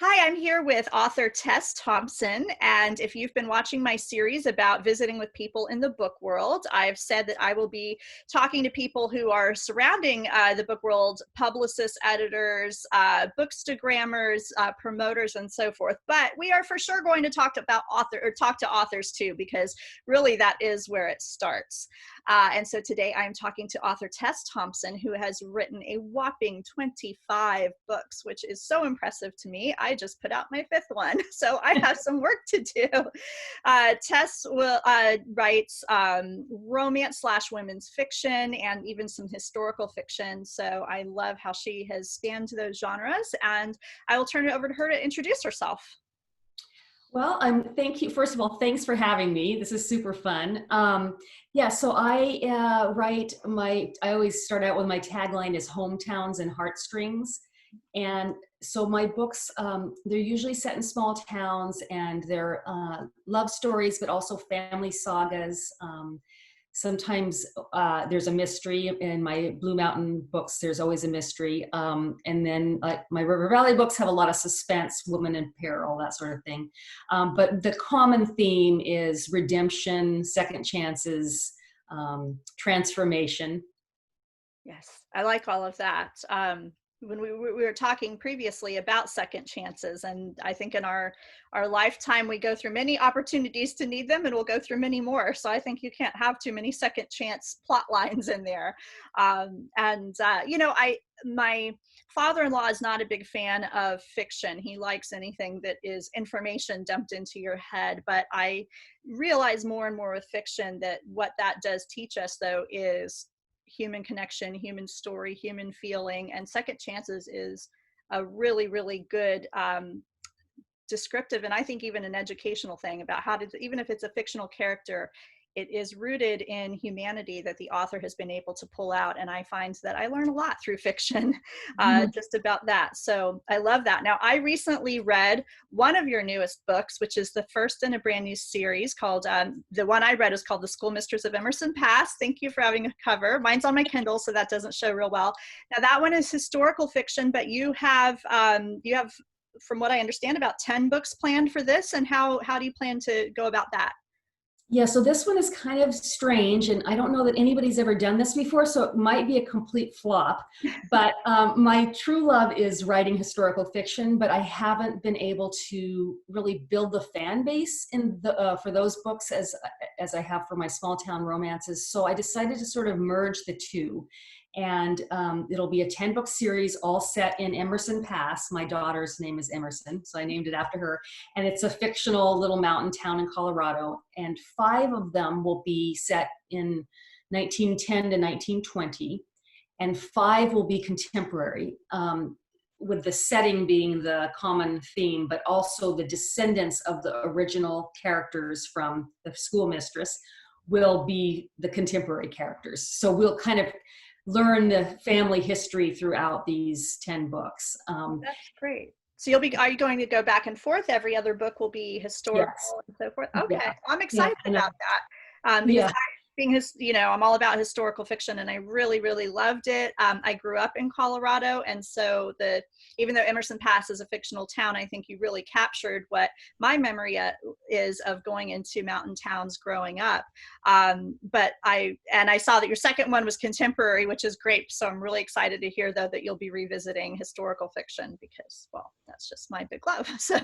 Hi, I'm here with author Tess Thompson, and if you've been watching my series about visiting with people in the book world, I've said that I will be talking to people who are surrounding the book world, publicists, editors, bookstagrammers, promoters, and so forth. But we are for sure going to talk about talk to authors too, because really that is where it starts. And so today I'm talking to author Tess Thompson, who has written a whopping 25 books, which is so impressive to me. I just put out my fifth one, so I have some work to do. Writes romance / women's fiction and even some historical fiction. So I love how she has spanned those genres, and I will turn it over to her to introduce herself. Well, thank you. First of all, thanks for having me. This is super fun. So I I always start out with my tagline is hometowns and heartstrings. And so my books, they're usually set in small towns, and they're love stories, but also family sagas. Sometimes there's a mystery. In my Blue Mountain books, there's always a mystery. And then my River Valley books have a lot of suspense, woman in peril, that sort of thing. But the common theme is redemption, second chances, transformation. Yes, I like all of that. When we were talking previously about second chances, and I think in our lifetime we go through many opportunities to need them, and we'll go through many more. So I think you can't have too many second chance plot lines in there. My father-in-law is not a big fan of fiction. He likes anything that is information dumped into your head. But I realize more and more with fiction that what that does teach us, though, is human connection, human story, human feeling, and second chances is a really, really good descriptive, and I think even an educational thing about how to, even if it's a fictional character, it is rooted in humanity that the author has been able to pull out. And I find that I learn a lot through fiction just about that. So I love that. Now, I recently read one of your newest books, which is the first in a brand new series called, the one I read is called The School Mistress of Emerson Past. Thank you for having a cover. Mine's on my Kindle, so that doesn't show real well. Now, that one is historical fiction, but you have, from what I understand, about 10 books planned for this. And how do you plan to go about that? Yeah, so this one is kind of strange, and I don't know that anybody's ever done this before, so it might be a complete flop. But my true love is writing historical fiction, but I haven't been able to really build the fan base in for those books as I have for my small town romances. So I decided to sort of merge the two. And it'll be a 10-book series all set in Emerson Pass. My daughter's name is Emerson, so I named it after her. And it's a fictional little mountain town in Colorado. And 5 of them will be set in 1910 to 1920. And 5 will be contemporary, with the setting being the common theme, but also the descendants of the original characters from the School Mistress will be the contemporary characters. So we'll kind of learn the family history throughout these 10 books. That's great. So are you going to go back and forth? Every other book will be historical Yes. and so forth? Okay, Yeah. I'm excited about that. Because I'm all about historical fiction, and I really, really loved it. I grew up in Colorado, and so even though Emerson Pass is a fictional town, I think you really captured what my memory is of going into mountain towns growing up. But I saw that your second one was contemporary, which is great. So I'm really excited to hear, though, that you'll be revisiting historical fiction because, well, that's just my big love. So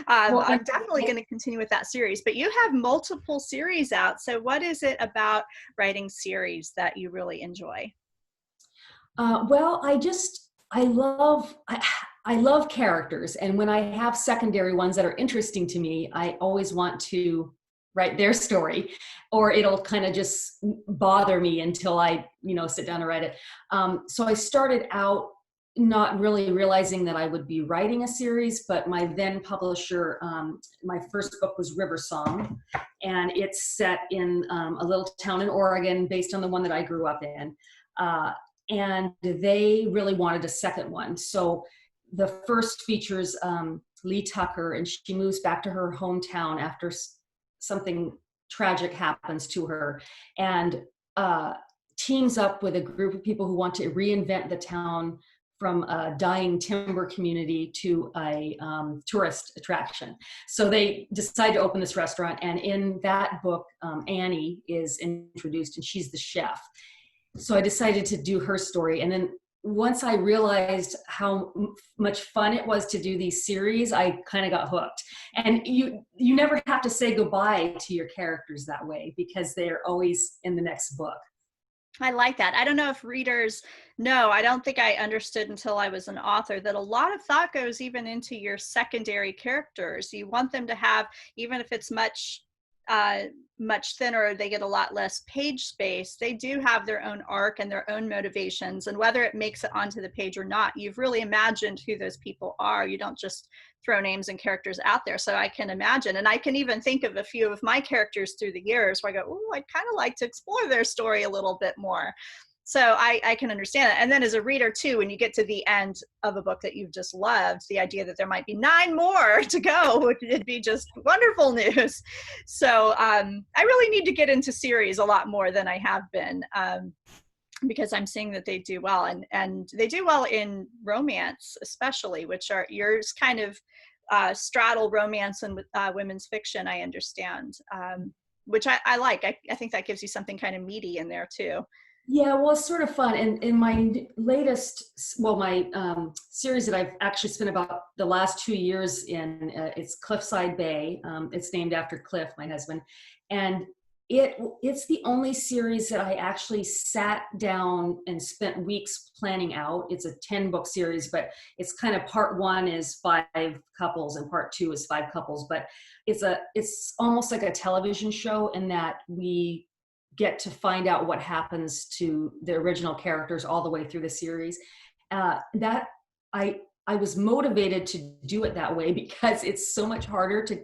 I'm definitely going to continue with that series. But you have multiple series out. So what is it about writing series that you really enjoy? Well, I love characters, and when I have secondary ones that are interesting to me, I always want to write their story, or it'll kind of just bother me until I sit down and write it. So I started out not really realizing that I would be writing a series, but my then publisher, my first book was River Song, and it's set in a little town in Oregon based on the one that I grew up in. And they really wanted a second one. So the first features Lee Tucker, and she moves back to her hometown after something tragic happens to her, and teams up with a group of people who want to reinvent the town from a dying timber community to a tourist attraction. So they decide to open this restaurant, and in that book, Annie is introduced, and she's the chef. So I decided to do her story, and then once I realized how much fun it was to do these series, I kind of got hooked. And you never have to say goodbye to your characters that way, because they're always in the next book. I like that. I don't know if readers know, I don't think I understood until I was an author, that a lot of thought goes even into your secondary characters. You want them to have, even if it's much thinner, they get a lot less page space, they do have their own arc and their own motivations, and whether it makes it onto the page or not, you've really imagined who those people are. You don't just throw names and characters out there. So I can imagine, and I can even think of a few of my characters through the years where I go, oh, I'd kind of like to explore their story a little bit more. So I can understand it. And then as a reader too, when you get to the end of a book that you've just loved, the idea that there might be 9 more to go, it'd be just wonderful news. So I really need to get into series a lot more than I have been, because I'm seeing that they do well, and they do well in romance, especially, which are yours kind of straddle romance and women's fiction, I understand, which I like. I think that gives you something kind of meaty in there too. Yeah, well, it's sort of fun. And in my latest, well, my series that I've actually spent about the last 2 years in, it's Cliffside Bay. It's named after Cliff, my husband. And it's the only series that I actually sat down and spent weeks planning out. It's a 10-book series, but it's kind of part 1 is 5 couples and part 2 is 5 couples. But it's almost like a television show in that we get to find out what happens to the original characters all the way through the series. That I was motivated to do it that way because it's so much harder to.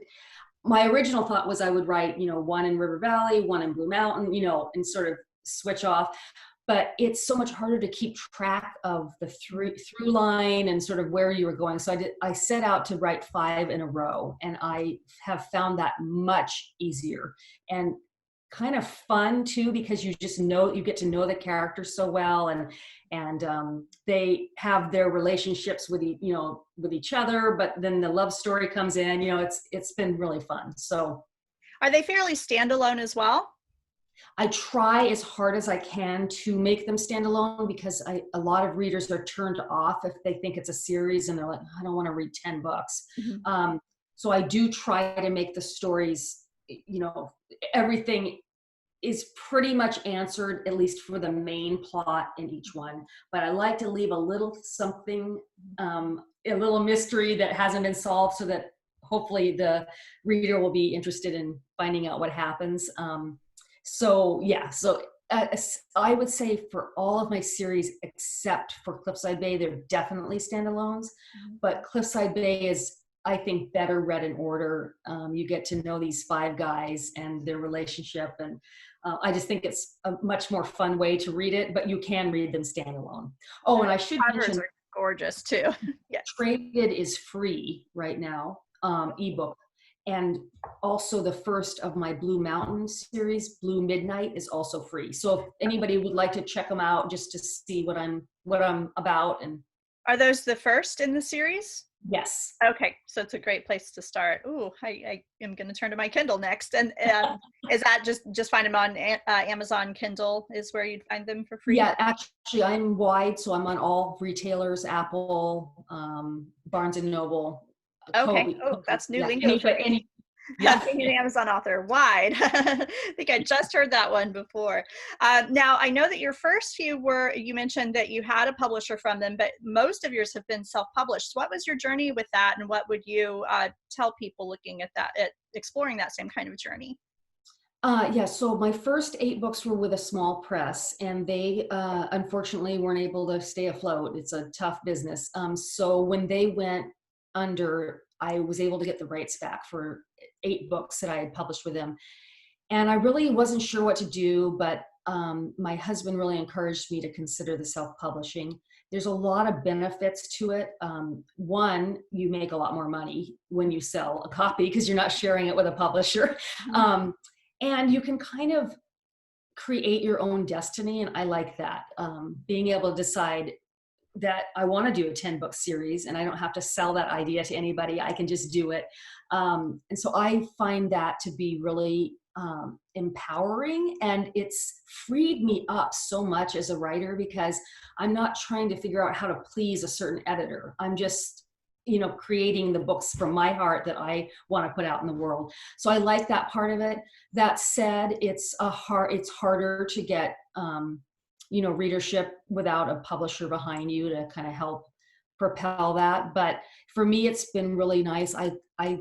My original thought was I would write, 1 in River Valley, 1 in Blue Mountain, and sort of switch off. But it's so much harder to keep track of the through line and sort of where you were going. So I set out to write 5 in a row, and I have found that much easier and kind of fun too, because you get to know the characters so well, and they have their relationships with each other, but then the love story comes in. It's been really fun. So are they fairly standalone as well? I try as hard as I can to make them standalone, because a lot of readers are turned off if they think it's a series and they're like, I don't want to read 10 books. Mm-hmm. So I do try to make the stories, everything is pretty much answered, at least for the main plot in each one. But I like to leave a little something, a little mystery that hasn't been solved, so that hopefully the reader will be interested in finding out what happens. So I would say for all of my series, except for Cliffside Bay, they're definitely standalones. Mm-hmm. But Cliffside Bay is, I think, better read in order. You get to know these 5 guys and their relationship, and I just think it's a much more fun way to read it, but you can read them standalone. Oh, and I should mention, are gorgeous too. Yes. Traded is free right now, ebook. And also the first of my Blue Mountain series, Blue Midnight, is also free. So if anybody would like to check them out just to see what I'm about. And are those the first in the series? Yes. Okay, so it's a great place to start. Ooh, I am going to turn to my Kindle next. And is that just find them on Amazon Kindle is where you'd find them for free? Yeah, actually, I'm wide, so I'm on all retailers: Apple, Barnes and Noble. Okay. Kobe. That's new lingo for me. Yeah, being an Amazon author, wide. I think I just heard that one before. Now, I know that your first few you mentioned that you had a publisher from them, but most of yours have been self-published. So what was your journey with that, and what would you tell people looking at that, at exploring that same kind of journey? So my first 8 books were with a small press, and they unfortunately weren't able to stay afloat. It's a tough business. So when they went under, I was able to get the rights back for 8 books that I had published with them. And I really wasn't sure what to do, but my husband really encouraged me to consider the self-publishing. There's a lot of benefits to it. One, you make a lot more money when you sell a copy because you're not sharing it with a publisher. Mm-hmm. And you can kind of create your own destiny, and I like that. Being able to decide that I want to do a 10-book series, and I don't have to sell that idea to anybody. I can just do it. And so I find that to be really empowering, and it's freed me up so much as a writer, because I'm not trying to figure out how to please a certain editor. I'm just, creating the books from my heart that I want to put out in the world. So I like that part of it. That said, it's harder to get, readership without a publisher behind you to kind of help propel that. But for me, it's been really nice. I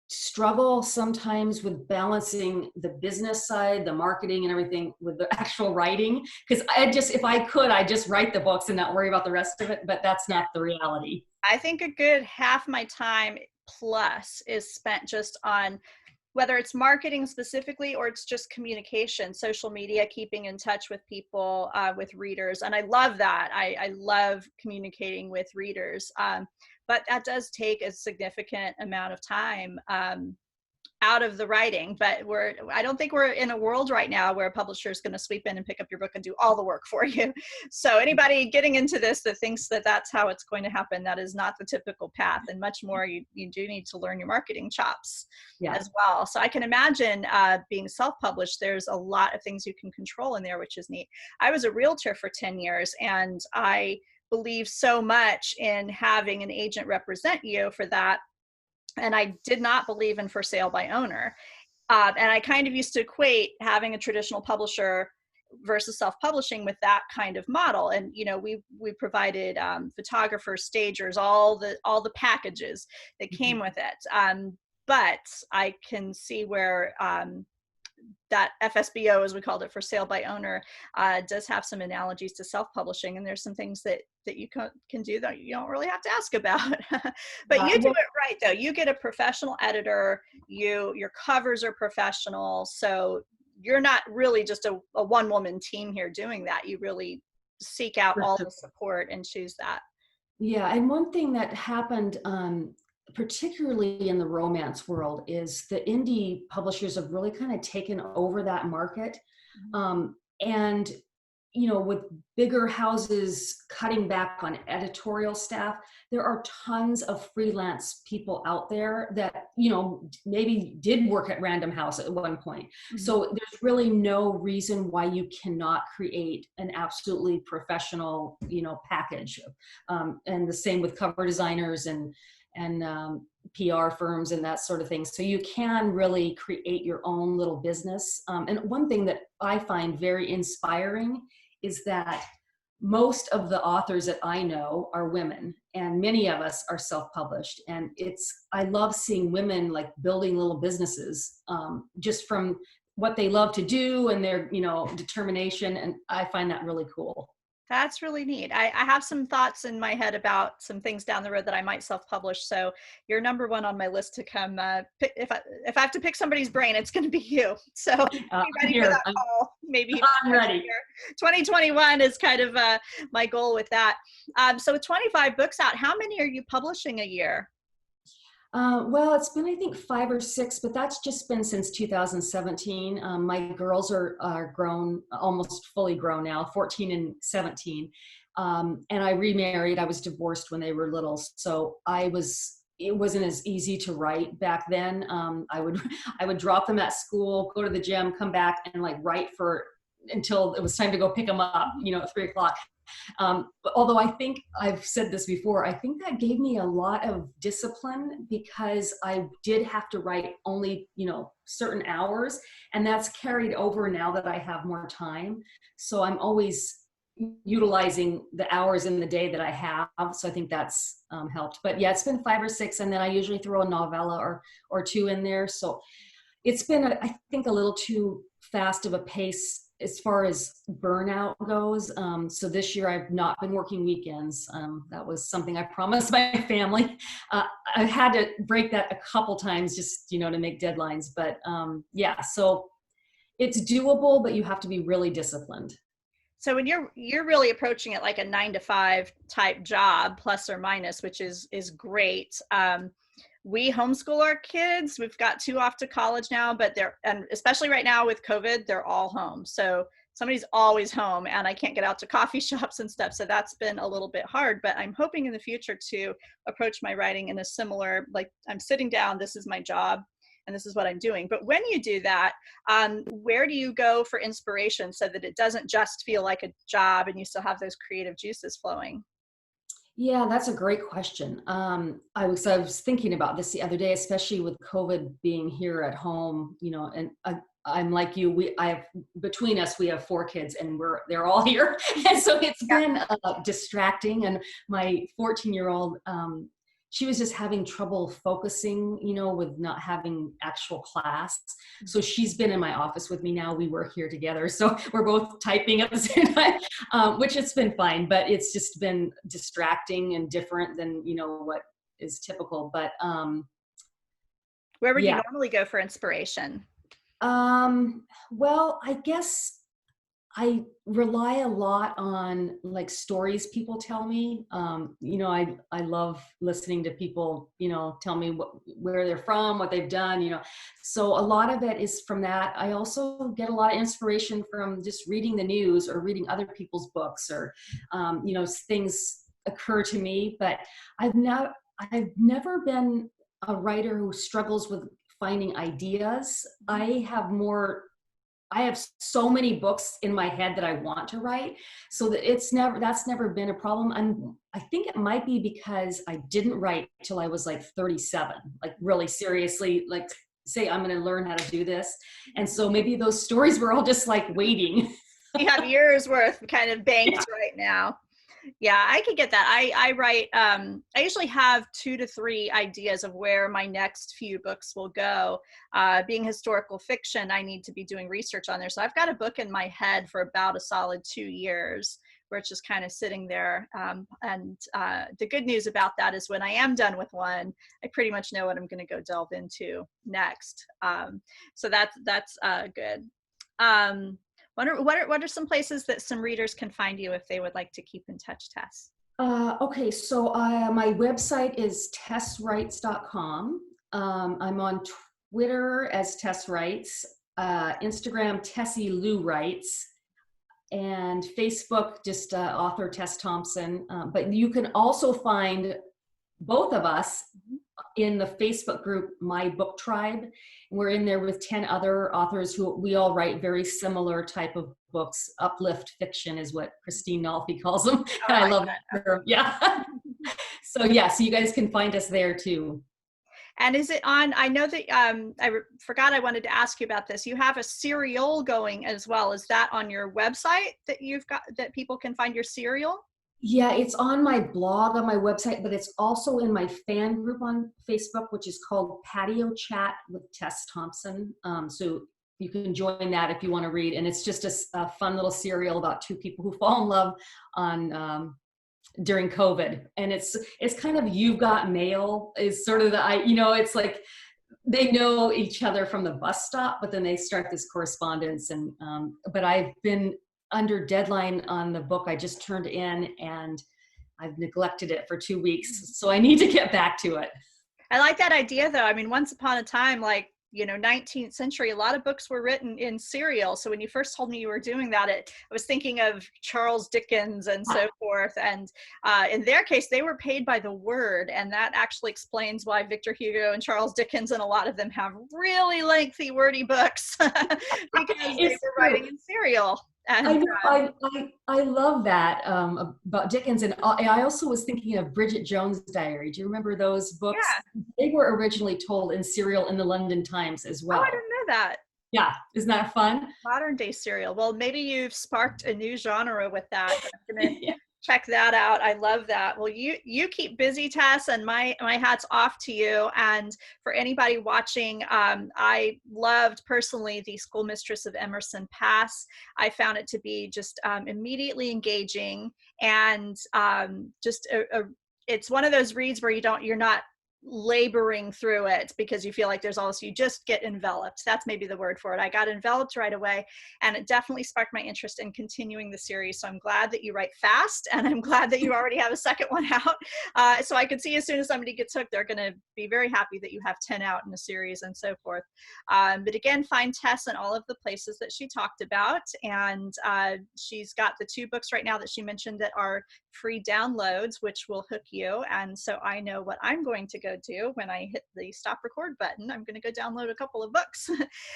struggle sometimes with balancing the business side, the marketing and everything with the actual writing. Because if I could, I'd just write the books and not worry about the rest of it, but that's not the reality. I think a good half my time plus is spent just on whether it's marketing specifically or it's just communication, social media, keeping in touch with people, with readers. And I love that. I love communicating with readers. But that does take a significant amount of time out of the writing. But I don't think we're in a world right now where a publisher is going to sweep in and pick up your book and do all the work for you. So anybody getting into this that thinks that that's how it's going to happen, that is not the typical path. And much more, you do need to learn your marketing chops as well. So I can imagine being self-published, there's a lot of things you can control in there, which is neat. I was a realtor for 10 years, and I believe so much in having an agent represent you for that. And I did not believe in for sale by owner. And I kind of used to equate having a traditional publisher versus self-publishing with that kind of model. And, we provided photographers, stagers, all the packages that came with it. But I can see where that FSBO, as we called it, for sale by owner, does have some analogies to self-publishing, and there's some things that you can do that you don't really have to ask about. But you do it right, though. You get a professional editor. Your covers are professional, so you're not really just a one-woman team here doing that. You really seek out all the support and choose that. Yeah, and one thing that happened, particularly in the romance world, is the indie publishers have really kind of taken over that market. And, with bigger houses cutting back on editorial staff, there are tons of freelance people out there that, maybe did work at Random House at one point. So there's really no reason why you cannot create an absolutely professional, package. And the same with cover designers and PR firms and that sort of thing. So you can really create your own little business. And one thing that I find very inspiring is that most of the authors that I know are women, and many of us are self-published. And I love seeing women like building little businesses, just from what they love to do and their, determination. And I find that really cool. That's really neat. I have some thoughts in my head about some things down the road that I might self-publish. So you're number one on my list to come. If I have to pick somebody's brain, it's going to be you. So be ready for that call. Maybe I'm ready. 2021 is kind of my goal with that. So with 25 books out, how many are you publishing a year? Well, it's been, I think, 5 or 6, but that's just been since 2017. My girls are grown, almost fully grown now, 14 and 17. And I remarried. I was divorced when they were little. So it wasn't as easy to write back then. I would drop them at school, go to the gym, come back and write until it was time to go pick them up, at 3 o'clock. Although I think I've said this before, I think that gave me a lot of discipline, because I did have to write only, certain hours, and that's carried over now that I have more time. So I'm always utilizing the hours in the day that I have. So I think that's helped. But yeah, it's been 5 or 6, and then I usually throw a novella or 2 in there. So it's been, I think, a little too fast of a pace as far as burnout goes. So this year I've not been working weekends. That was something I promised my family. I've had to break that a couple times just, to make deadlines. But yeah, so it's doable, but you have to be really disciplined. So when you're really approaching it like a 9-to-5 type job, plus or minus, which is great. We homeschool our kids. We've got 2 off to college now, and especially right now with COVID, they're all home. So somebody's always home and I can't get out to coffee shops and stuff. So that's been a little bit hard, but I'm hoping in the future to approach my writing in a similar, like I'm sitting down, this is my job and this is what I'm doing. But when you do that, where do you go for inspiration so that it doesn't just feel like a job and you still have those creative juices flowing? Yeah, that's a great question. I was thinking about this the other day, especially with COVID being here at home, and I'm like you, I have, between us, we have 4 kids and they're all here. And so it's Yeah. been distracting. And my 14-year-old, she was just having trouble focusing, with not having actual class. So she's been in my office with me now. We work here together. So we're both typing at the same time, which has been fine, but it's just been distracting and different than, what is typical. But Where would you yeah, normally go for inspiration? well, I guess I rely a lot on like stories people tell me. I love listening to people, tell me where they're from, what they've done, So a lot of it is from that. I also get a lot of inspiration from just reading the news or reading other people's books or, things occur to me, but I've never been a writer who struggles with finding ideas. I have so many books in my head that I want to write, so that that's never been a problem. And I think it might be because I didn't write till I was like 37, like really seriously, like say I'm going to learn how to do this. And so maybe those stories were all just like waiting. You have years worth kind of banked right now. Yeah, I could get that. I write, I usually have 2 to 3 ideas of where my next few books will go. Being historical fiction, I need to be doing research on there. So I've got a book in my head for about a solid 2 years where it's just kind of sitting there. The good news about that is when I am done with one, I pretty much know what I'm going to go delve into next. So that's good. Um, what are some places that some readers can find you if they would like to keep in touch, Tess? Okay, so my website is tesswrites.com. I'm on Twitter as Tess Writes, Instagram Tessie Lou Writes, and Facebook just author Tess Thompson. But you can also find both of us in the Facebook group, My Book Tribe. We're in there with 10 other authors who we all write very similar type of books. Uplift fiction is what Christine Nolfi calls them. Oh, And I I like love that. her. Yeah. So yeah, so you guys can find us there too. And is it on, I know that, forgot I wanted to ask you about this. You have a serial going as well. Is that on your website that you've got, that people can find your serial? Yeah, it's on my blog on my website, but it's also in my fan group on Facebook, which is called Patio Chat with Tess Thompson. So you can join that if you want to read. And it's just a fun little serial about 2 people who fall in love on during COVID. And it's kind of You've Got Mail is sort of it's like they know each other from the bus stop, but then they start this correspondence. And but I've been under deadline on the book I just turned in, and I've neglected it for 2 weeks. So I need to get back to it. I like that idea though. I mean, once upon a time, like, 19th century, a lot of books were written in serial. So when you first told me you were doing that, I was thinking of Charles Dickens and so forth. And in their case, they were paid by the word. And that actually explains why Victor Hugo and Charles Dickens and a lot of them have really lengthy, wordy books because they were writing in serial. And, I know, I love that about Dickens. And I also was thinking of Bridget Jones' Diary. Do you remember those books? yeah. They were originally told in serial in the London Times as Oh, I well. didn't know that. Yeah, isn't that fun? Modern day serial. Well, maybe you've sparked a new genre with that. I'm gonna Yeah. check that out. I love that. Well, you keep busy, Tess, and my hat's off to you. And for anybody watching, I loved personally the School Mistress of Emerson Pass. I found it to be just immediately engaging and just it's one of those reads where you're not laboring through it because you feel like there's also, you just get enveloped. That's maybe the word for it. I got enveloped right away, and it definitely sparked my interest in continuing the series. So I'm glad that you write fast, and I'm glad that you already have a second one out. So I could see as soon as somebody gets hooked, they're going to be very happy that you have 10 out in a series and so forth. But again, find Tess in all of the places that she talked about. And she's got the 2 books right now that she mentioned that are free downloads, which will hook you. And so I know what I'm going to go do when I hit the stop record button. I'm going to go download a couple of books.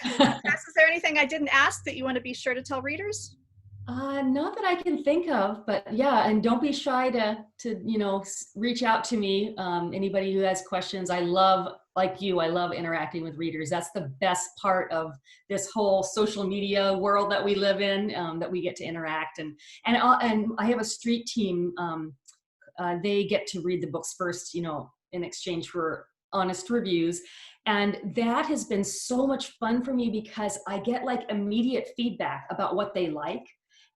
Tess, is there anything I didn't ask that you want to be sure to tell readers? Not that I can think of, but yeah, and don't be shy to reach out to me. Anybody who has questions, I love, like you, I love interacting with readers. That's the best part of this whole social media world that we live in, that we get to interact. And I have a street team. They get to read the books first, in exchange for honest reviews. And that has been so much fun for me because I get like immediate feedback about what they like.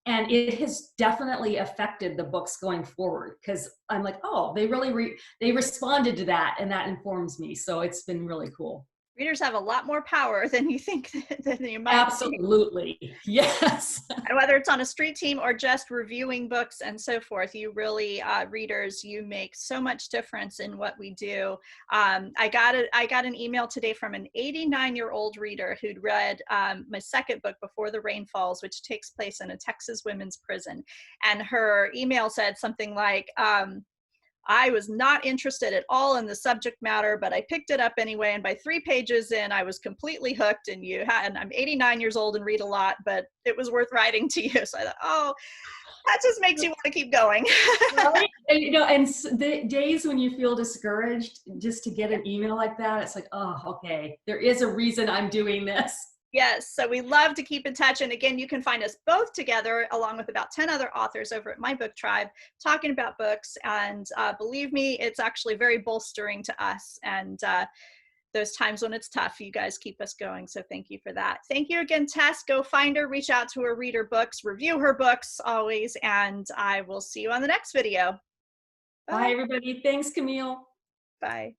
And it has definitely affected the books going forward because I'm like, oh, they really they responded to that, and that informs me. So it's been really cool. Readers have a lot more power than you think, than you might think. Absolutely. Yes. And whether it's on a street team or just reviewing books and so forth, you really, readers, you make so much difference in what we do. I got an email today from an 89-year-old reader who'd read my second book, Before the Rain Falls, which takes place in a Texas women's prison. And her email said something like, I was not interested at all in the subject matter, but I picked it up anyway. And by 3 pages in, I was completely hooked. And and I'm 89 years old and read a lot, but it was worth writing to you. So I thought, oh, that just makes you want to keep going. Right? And the days when you feel discouraged, just to get an email like that, it's like, oh, okay, there is a reason I'm doing this. Yes, so we love to keep in touch. And again, you can find us both together along with about 10 other authors over at My Book Tribe talking about books. And believe me, it's actually very bolstering to us. And those times when it's tough, you guys keep us going. So thank you for that. Thank you again, Tess. Go find her, reach out to her, read her books, review her books always. And I will see you on the next video. Bye, Bye. everybody. Thanks, Camille. Bye.